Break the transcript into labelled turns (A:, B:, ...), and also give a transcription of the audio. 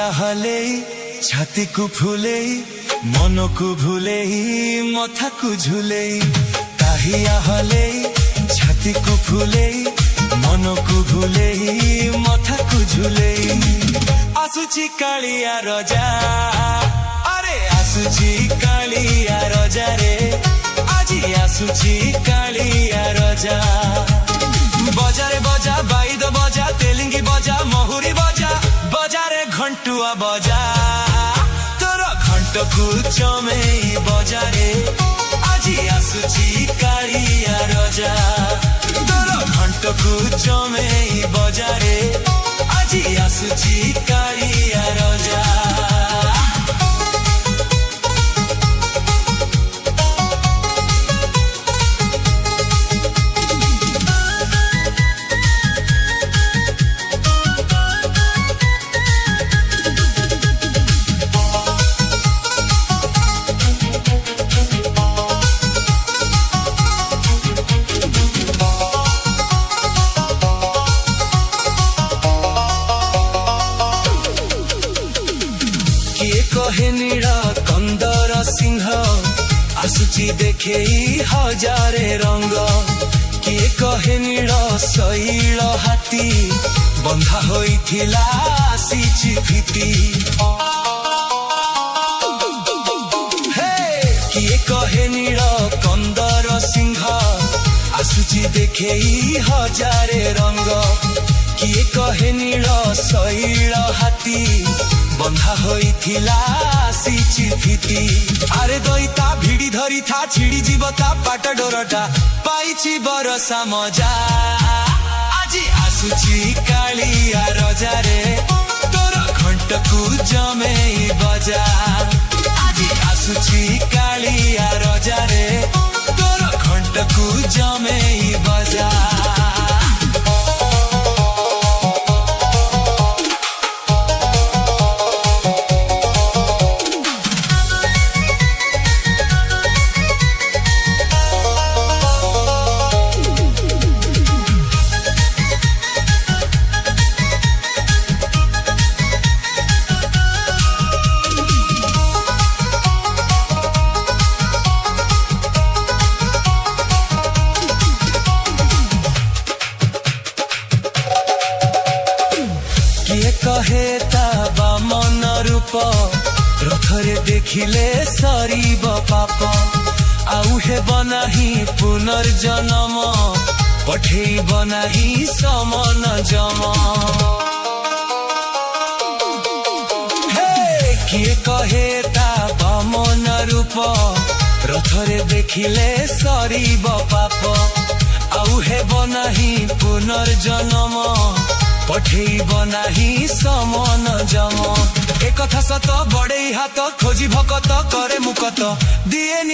A: काहिया हले छाती को फूले मन को भूले मथा को झूले काहिया हले छाती को फूले मन को भूले मथा को झूले आसुची कालिया रजा अरे आसुची कालिया रजा रे आजी आसुची कालिया रजा बजारे बजा बाईद बजा तेलिंगी बजा महुरी बजा बजारे घंटुआ बजा तोर घंट को चमेई बजारे आजी आसुची कालिया रजा तोर घंट को चमेई बजारे आजी आसुची कालिया रजा कहे नीड़ा कंदर सिंह आसुची देखे हजारे रंग किए कहे नीड़ा शैल हाथी बंधा होइथिला आसीची भीति किए कहे नीड़ा कंदर सिंह आसुची देखे हजारे रंग किए कहे नीड़ा शैल हाथी बंधा होइथिला आसीची भीति अरे दईता भिड़ी धरी था छिड़ी जीवता पाट डोरटा पाइछि बरसा मजा आजी आसुची कालिया रजा रे तोर घंट को जमेई बजा आजी आसुची कालिया रजा रे तोर घंट को जमेई बजा कहे ता मन रूप रथरे देखिले सरीब पाप आउ हे बनाही पुनर्जन्म पठेई बनाही समन जम हे किए कहे ता मन रूप रथरे देखिले सरीब पाप आउ हे बनाही पुनर्जन्म पठेई बनाही समन जम एक कथा सत बड़े हाथ खोजी भकत करे मुकत दिए